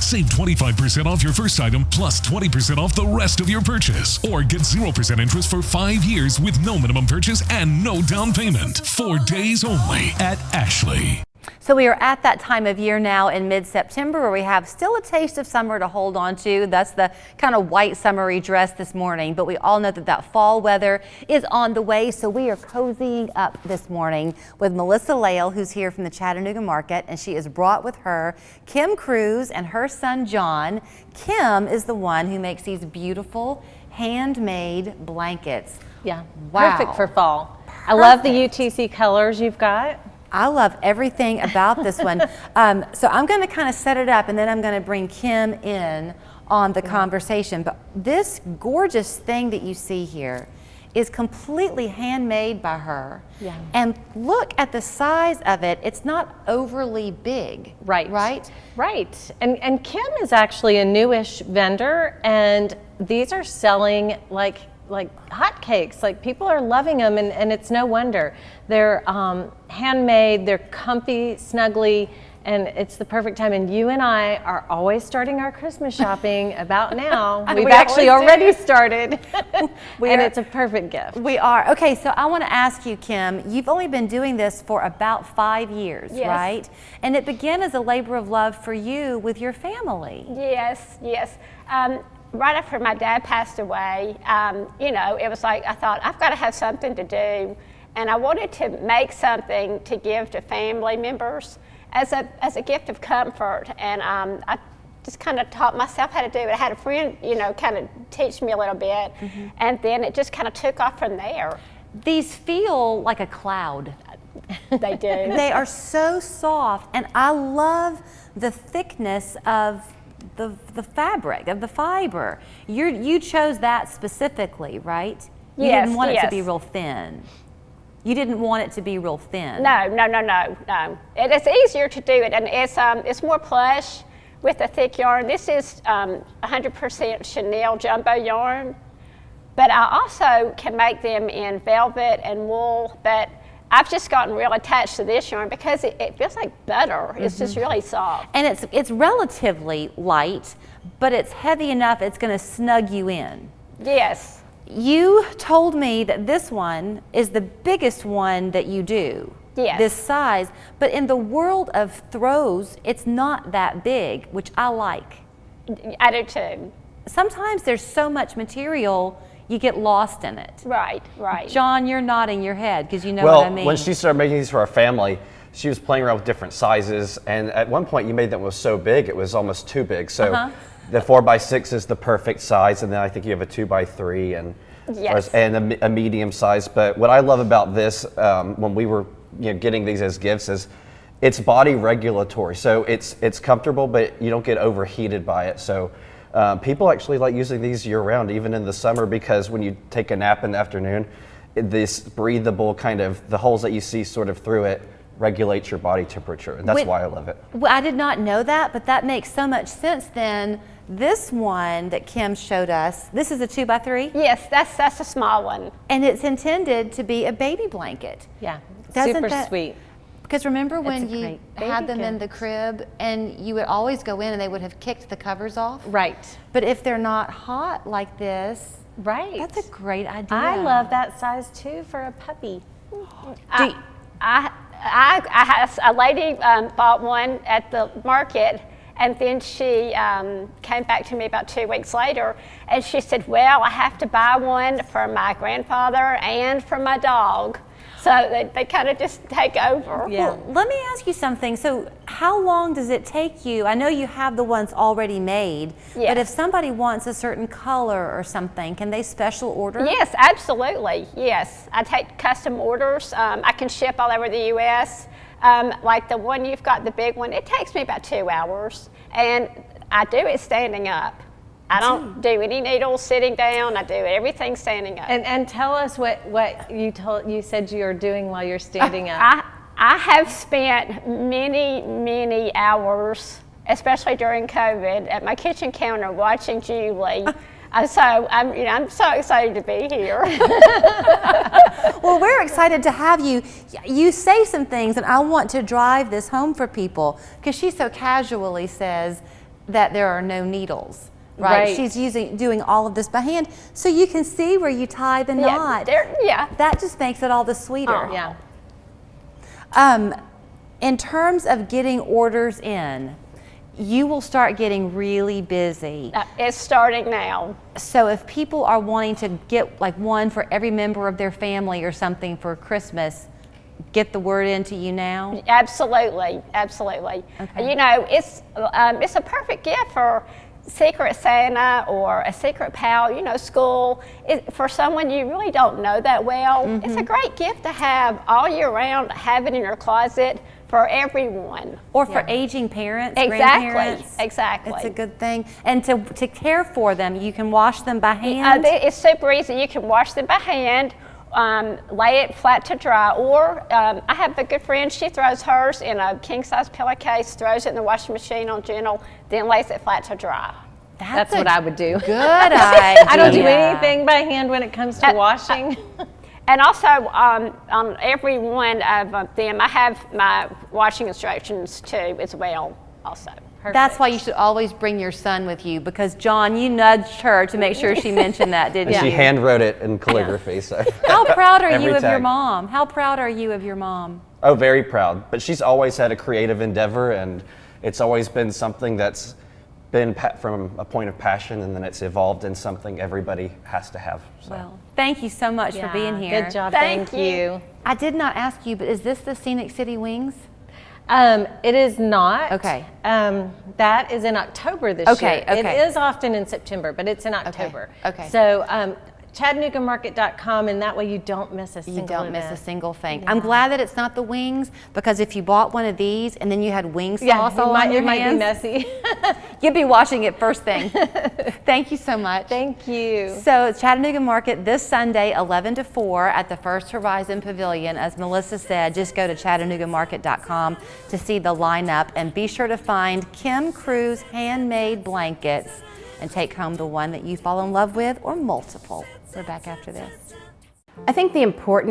Save 25% off your first item plus 20% off the rest of your purchase. Or get 0% interest for 5 years with no minimum purchase and no down payment. 4 days only at Ashley. So we are at that time of year now in mid-September where we have still a taste of summer to hold on to. That's the kind of white summery dress this morning, but we all know that that fall weather is on the way. So we are cozying up this morning with Melissa Lale, who's here from the Chattanooga Market, and she has brought with her Kim Crews and her son John. Kim is the one who makes these beautiful handmade blankets. Yeah, wow. Perfect for fall. Perfect. I love the UTC colors you've got. I love everything about this one. So I'm going to kind of set it up and then I'm going to bring Kim in on the conversation. But this gorgeous thing that you see here is completely handmade by her. Yeah. And look at the size of it. It's not overly big. Right. Right? Right. And Kim is actually a newish vendor, and these are selling like hotcakes. Like, people are loving them, and it's no wonder. They're handmade, they're comfy, snuggly, and it's the perfect time. And you and I are always starting our Christmas shopping about now. We've actually already started, and it's a perfect gift. We are. Okay, so I want to ask you, Kim, you've only been doing this for about 5 years, yes. right? And it began as a labor of love for you with your family. Yes, yes. Right after my dad passed away, you know, it was like I thought, I've got to have something to do. And I wanted to make something to give to family members as a gift of comfort. And I just kind of taught myself how to do it. I had a friend, you know, kind of teach me a little bit. Mm-hmm. And then it just kind of took off from there. These feel like a cloud. They do. They are so soft. And I love the thickness of the fabric, of the fiber. You chose that specifically, right? You Yes, didn't want it yes. to be real thin. You didn't want it to be real thin. No. It's easier to do it, and it's more plush with a thick yarn. This is 100% Chanel jumbo yarn, but I also can make them in velvet and wool, but I've just gotten real attached to this yarn because it feels like butter. It's just really soft. And it's relatively light, but it's heavy enough it's going to snug you in. Yes. You told me that this one is the biggest one that you do. Yes. This size, but in the world of throws, it's not that big, which I like. I do too. Sometimes there's so much material, you get lost in it. Right, right. John, you're nodding your head because you know what I mean. Well, when she started making these for our family, she was playing around with different sizes, and at one point you made that was so big, it was almost too big. So the 4x6 is the perfect size, and then I think you have a 2x3 and yes. and a medium size. But what I love about this, when we were getting these as gifts, is it's body regulatory. So it's comfortable, but you don't get overheated by it. So people actually like using these year round, even in the summer, because when you take a nap in the afternoon, this breathable kind of, the holes that you see sort of through it regulates your body temperature, and that's why I love it. Well, I did not know that, but that makes so much sense then. This one that Kim showed us, this is a 2x3? Yes, that's a small one. And it's intended to be a baby blanket. Yeah, Doesn't super sweet. Because remember when It's a you great had baby them in the gift. crib and you would always go in and they would have kicked the covers off? Right. But if they're not hot like this, Right. that's a great idea. I love that size too for a puppy. A lady bought one at the market, and then she came back to me about 2 weeks later, and she said, well, I have to buy one for my grandfather and for my dog. So they kind of just take over. Yeah. Well, let me ask you something. So how long does it take you? I know you have the ones already made, Yes. but if somebody wants a certain color or something, can they special order? Yes, absolutely. Yes, I take custom orders. I can ship all over the U.S. Like the one you've got, the big one, it takes me about 2 hours, and I do it standing up. I don't do any needles sitting down. I do everything standing up. And tell us what you said you're doing while you're standing up. I have spent many hours, especially during COVID, at my kitchen counter watching Julie. So I'm so excited to be here. Well, we're excited to have you. You say some things, and I want to drive this home for people because she so casually says, that there are no needles. Right. She's doing all of this by hand, so you can see where you tie the knot. Yeah. That just makes it all the sweeter. Yeah. In terms of getting orders in, you will start getting really busy. It's starting now. So if people are wanting to get like one for every member of their family or something for Christmas, get the word into you now? Absolutely, absolutely. Okay. You know, it's a perfect gift for Secret Santa or a secret pal, you know, school. For someone you really don't know that well, it's a great gift to have all year round, have it in your closet for everyone. Or for aging parents, Exactly, grandparents. exactly. It's a good thing. And to care for them, you can wash them by hand? It's super easy. You can wash them by hand, lay it flat to dry, or I have a good friend, she throws hers in a king-size pillowcase, throws it in the washing machine on gentle, then lays it flat to dry. That's what I would do. Good idea. I don't do anything by hand when it comes to washing. And also, on every one of them, I have my washing instructions too, as well, also. Perfect. That's why you should always bring your son with you, because John, you nudged her to make sure she mentioned that, didn't you? She hand wrote it in calligraphy. So. How proud are you of your tag. mom? How proud are you of your mom? Oh, very proud. But she's always had a creative endeavor, and it's always been something that's been from a point of passion, and then it's evolved in something everybody has to have. So. Well, thank you so much for being here. Good job. Thank you. I did not ask you, but is this the Scenic City Wings? It is not. Okay. That is in October this year. Okay. It is often in September, but it's in October. Okay. So ChattanoogaMarket.com, and that way you don't miss a single You don't miss a event. single thing. I'm glad that it's not the wings, because if you bought one of these and then you had wing sauce Yeah, all on your it might be hands, messy. you'd be washing it first thing. Thank you so much. Thank you. So Chattanooga Market this Sunday, 11 to 4 at the First Horizon Pavilion. As Melissa said, just go to ChattanoogaMarket.com to see the lineup, and be sure to find Kim Crews Handmade Blankets and take home the one that you fall in love with, or multiple. We're back after this. I think the important